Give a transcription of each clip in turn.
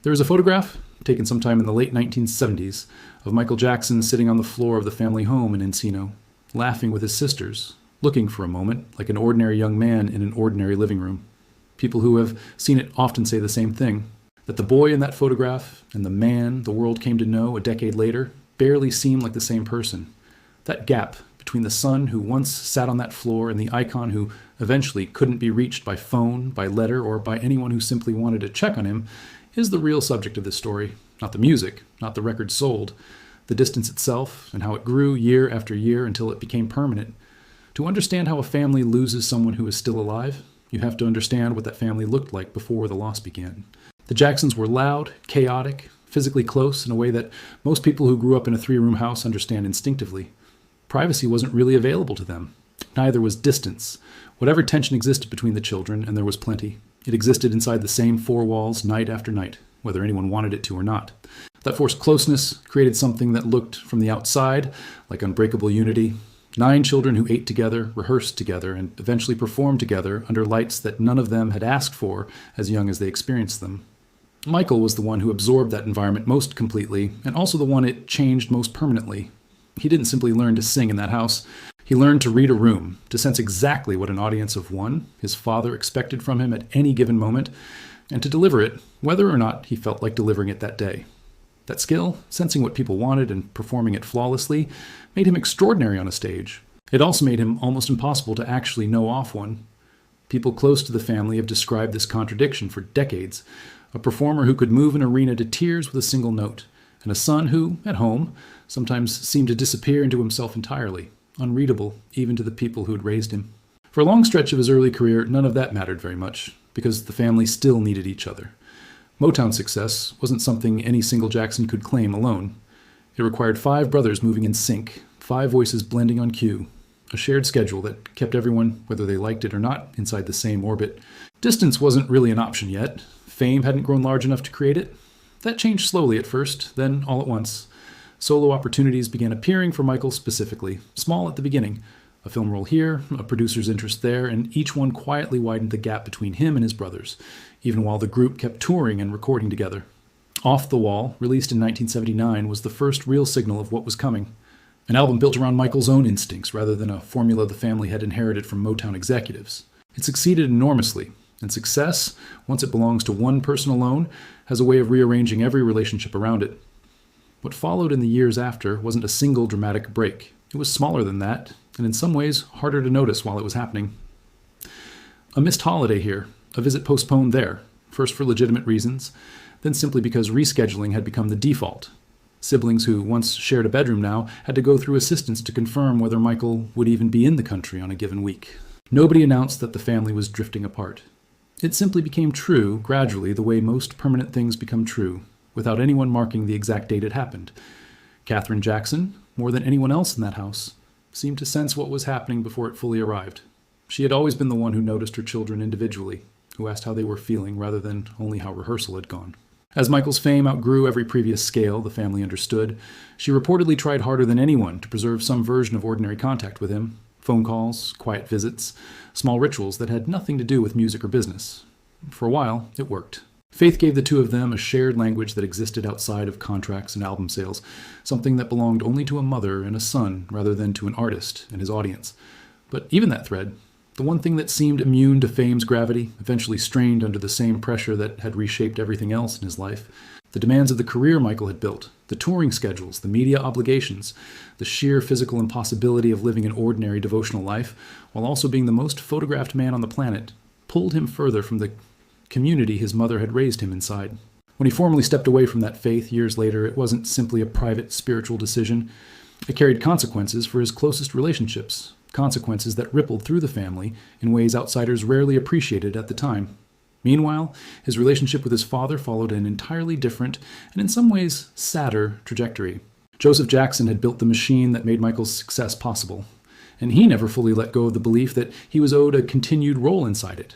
There is a photograph, taken sometime in the late 1970s, of Michael Jackson sitting on the floor of the family home in Encino, laughing with his sisters, looking for a moment like an ordinary young man in an ordinary living room. People who have seen it often say the same thing, that the boy in that photograph and the man the world came to know a decade later barely seem like the same person. That gap between the son who once sat on that floor and the icon who eventually couldn't be reached by phone, by letter, or by anyone who simply wanted to check on him is the real subject of this story. Not the music, not the record sold, the distance itself and how it grew year after year until it became permanent. To understand how a family loses someone who is still alive, you have to understand what that family looked like before the loss began. The Jacksons were loud, chaotic, physically close in a way that most people who grew up in a three-room house understand instinctively. Privacy wasn't really available to them. Neither was distance. Whatever tension existed between the children, and there was plenty, it existed inside the same four walls night after night, whether anyone wanted it to or not. That forced closeness created something that looked from the outside like unbreakable unity. 9 children who ate together, rehearsed together, and eventually performed together under lights that none of them had asked for as young as they experienced them. Michael was the one who absorbed that environment most completely, and also the one it changed most permanently. He didn't simply learn to sing in that house. He learned to read a room, to sense exactly what an audience of one, his father, expected from him at any given moment, and to deliver it, whether or not he felt like delivering it that day. That skill, sensing what people wanted and performing it flawlessly, made him extraordinary on a stage. It also made him almost impossible to actually know off one. People close to the family have described this contradiction for decades. A performer who could move an arena to tears with a single note, and a son who, at home, sometimes seemed to disappear into himself entirely, unreadable even to the people who had raised him. For a long stretch of his early career, none of that mattered very much, because the family still needed each other. Motown success wasn't something any single Jackson could claim alone. It required 5 brothers moving in sync, 5 voices blending on cue, a shared schedule that kept everyone, whether they liked it or not, inside the same orbit. Distance wasn't really an option yet. Fame hadn't grown large enough to create it. That changed slowly at first, then all at once. Solo opportunities began appearing for Michael specifically, small at the beginning. A film role here, a producer's interest there, and each one quietly widened the gap between him and his brothers, even while the group kept touring and recording together. Off the Wall, released in 1979, was the first real signal of what was coming. An album built around Michael's own instincts rather than a formula the family had inherited from Motown executives. It succeeded enormously, and success, once it belongs to one person alone, has a way of rearranging every relationship around it. What followed in the years after wasn't a single dramatic break. It was smaller than that, and in some ways harder to notice while it was happening. A missed holiday here, a visit postponed there, first for legitimate reasons, then simply because rescheduling had become the default. Siblings who once shared a bedroom now had to go through assistants to confirm whether Michael would even be in the country on a given week. Nobody announced that the family was drifting apart. It simply became true, gradually, the way most permanent things become true, without anyone marking the exact date it happened. Katherine Jackson, more than anyone else in that house, seemed to sense what was happening before it fully arrived. She had always been the one who noticed her children individually, who asked how they were feeling rather than only how rehearsal had gone. As Michael's fame outgrew every previous scale the family understood, she reportedly tried harder than anyone to preserve some version of ordinary contact with him. Phone calls, quiet visits, small rituals that had nothing to do with music or business. For a while, it worked. Faith gave the two of them a shared language that existed outside of contracts and album sales, something that belonged only to a mother and a son rather than to an artist and his audience. But even that thread, the one thing that seemed immune to fame's gravity, eventually strained under the same pressure that had reshaped everything else in his life. The demands of the career Michael had built, the touring schedules, the media obligations, the sheer physical impossibility of living an ordinary devotional life, while also being the most photographed man on the planet, pulled him further from the community his mother had raised him inside. When he formally stepped away from that faith years later, it wasn't simply a private spiritual decision. It carried consequences for his closest relationships, consequences that rippled through the family in ways outsiders rarely appreciated at the time. Meanwhile, his relationship with his father followed an entirely different, and in some ways sadder, trajectory. Joseph Jackson had built the machine that made Michael's success possible, and he never fully let go of the belief that he was owed a continued role inside it.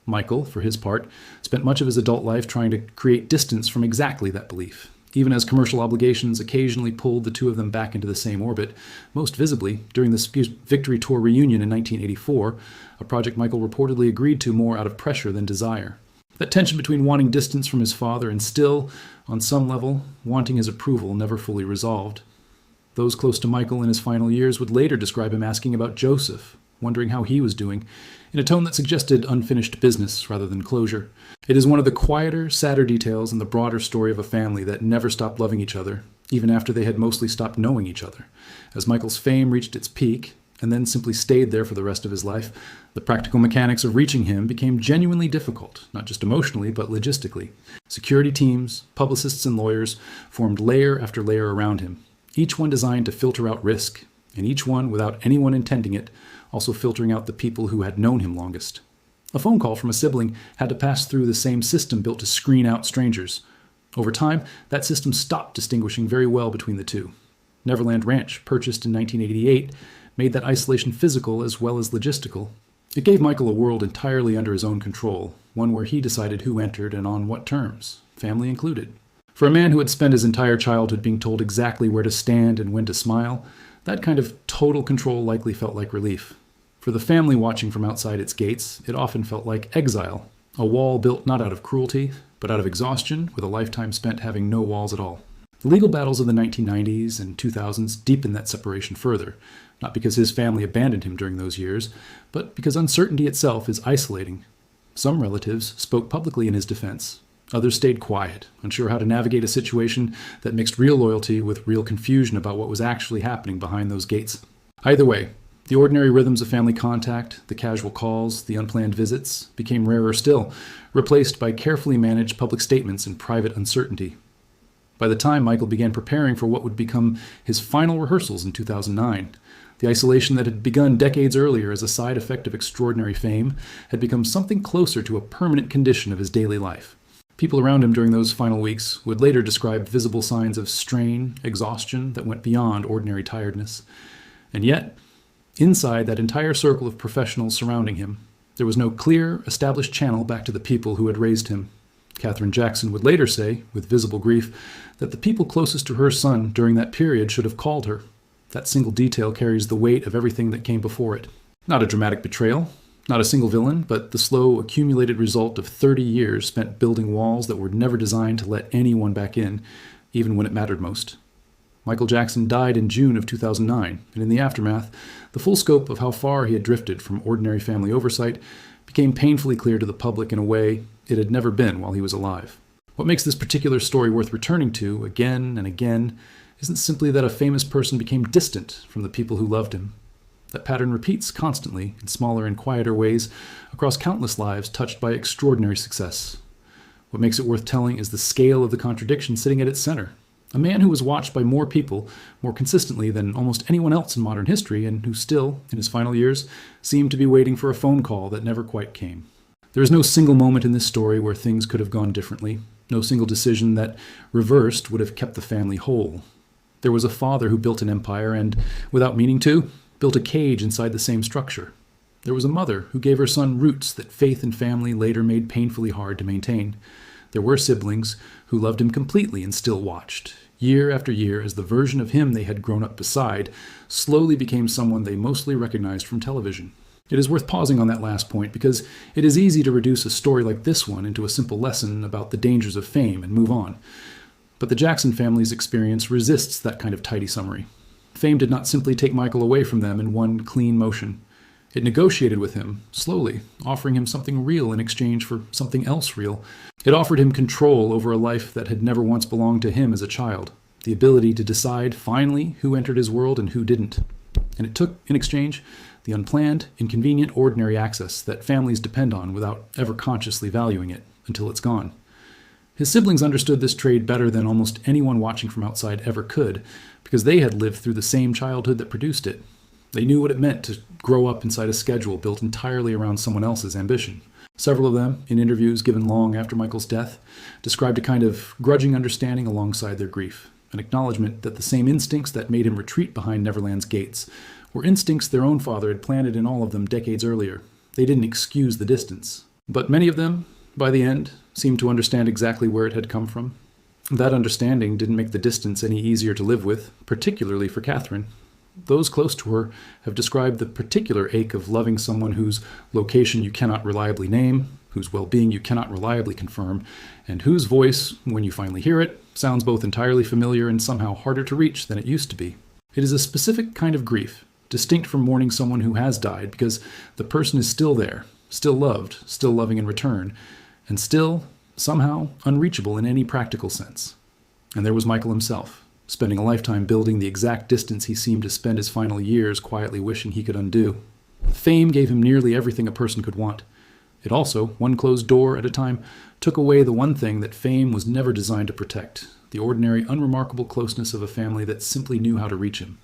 Michael, for his part, spent much of his adult life trying to create distance from exactly that belief, even as commercial obligations occasionally pulled the two of them back into the same orbit, most visibly during the Victory Tour reunion in 1984, a project Michael reportedly agreed to more out of pressure than desire. That tension between wanting distance from his father and still, on some level, wanting his approval never fully resolved. Those close to Michael in his final years would later describe him asking about Joseph, wondering how he was doing, in a tone that suggested unfinished business rather than closure. It is one of the quieter, sadder details in the broader story of a family that never stopped loving each other, even after they had mostly stopped knowing each other. As Michael's fame reached its peak, and then simply stayed there for the rest of his life, the practical mechanics of reaching him became genuinely difficult, not just emotionally, but logistically. Security teams, publicists, and lawyers formed layer after layer around him, each one designed to filter out risk, and each one, without anyone intending it, also filtering out the people who had known him longest. A phone call from a sibling had to pass through the same system built to screen out strangers. Over time, that system stopped distinguishing very well between the two. Neverland Ranch, purchased in 1988, made that isolation physical as well as logistical. It gave Michael a world entirely under his own control, one where he decided who entered and on what terms, family included. For a man who had spent his entire childhood being told exactly where to stand and when to smile, that kind of total control likely felt like relief. For the family watching from outside its gates, it often felt like exile, a wall built not out of cruelty, but out of exhaustion, with a lifetime spent having no walls at all. The legal battles of the 1990s and 2000s deepened that separation further, not because his family abandoned him during those years, but because uncertainty itself is isolating. Some relatives spoke publicly in his defense. Others stayed quiet, unsure how to navigate a situation that mixed real loyalty with real confusion about what was actually happening behind those gates. Either way, the ordinary rhythms of family contact, the casual calls, the unplanned visits, became rarer still, replaced by carefully managed public statements and private uncertainty. By the time Michael began preparing for what would become his final rehearsals in 2009, the isolation that had begun decades earlier as a side effect of extraordinary fame had become something closer to a permanent condition of his daily life. People around him during those final weeks would later describe visible signs of strain, exhaustion that went beyond ordinary tiredness. And yet, inside that entire circle of professionals surrounding him, there was no clear, established channel back to the people who had raised him. Katherine Jackson would later say, with visible grief, that the people closest to her son during that period should have called her. That single detail carries the weight of everything that came before it. Not a dramatic betrayal, not a single villain, but the slow, accumulated result of 30 years spent building walls that were never designed to let anyone back in, even when it mattered most. Michael Jackson died in June of 2009, and in the aftermath, the full scope of how far he had drifted from ordinary family oversight became painfully clear to the public in a way it had never been while he was alive. What makes this particular story worth returning to again and again isn't simply that a famous person became distant from the people who loved him. That pattern repeats constantly, in smaller and quieter ways, across countless lives touched by extraordinary success. What makes it worth telling is the scale of the contradiction sitting at its center. A man who was watched by more people, more consistently than almost anyone else in modern history, and who still, in his final years, seemed to be waiting for a phone call that never quite came. There is no single moment in this story where things could have gone differently, no single decision that, reversed, would have kept the family whole. There was a father who built an empire and, without meaning to, built a cage inside the same structure. There was a mother who gave her son roots that faith and family later made painfully hard to maintain. There were siblings who loved him completely and still watched, year after year, as the version of him they had grown up beside slowly became someone they mostly recognized from television. It is worth pausing on that last point because it is easy to reduce a story like this one into a simple lesson about the dangers of fame and move on. But the Jackson family's experience resists that kind of tidy summary. Fame did not simply take Michael away from them in one clean motion. It negotiated with him, slowly, offering him something real in exchange for something else real. It offered him control over a life that had never once belonged to him as a child, the ability to decide finally who entered his world and who didn't. And it took, in exchange, the unplanned, inconvenient, ordinary access that families depend on without ever consciously valuing it until it's gone. His siblings understood this trade better than almost anyone watching from outside ever could, because they had lived through the same childhood that produced it. They knew what it meant to grow up inside a schedule built entirely around someone else's ambition. Several of them, in interviews given long after Michael's death, described a kind of grudging understanding alongside their grief, an acknowledgement that the same instincts that made him retreat behind Neverland's gates were instincts their own father had planted in all of them decades earlier. They didn't excuse the distance. But many of them, by the end, seemed to understand exactly where it had come from. That understanding didn't make the distance any easier to live with, particularly for Katherine. Those close to her have described the particular ache of loving someone whose location you cannot reliably name, whose well-being you cannot reliably confirm, and whose voice, when you finally hear it, sounds both entirely familiar and somehow harder to reach than it used to be. It is a specific kind of grief, distinct from mourning someone who has died, because the person is still there, still loved, still loving in return, and still, somehow, unreachable in any practical sense. And there was Michael himself, spending a lifetime building the exact distance he seemed to spend his final years quietly wishing he could undo. Fame gave him nearly everything a person could want. It also, one closed door at a time, took away the one thing that fame was never designed to protect, the ordinary, unremarkable closeness of a family that simply knew how to reach him.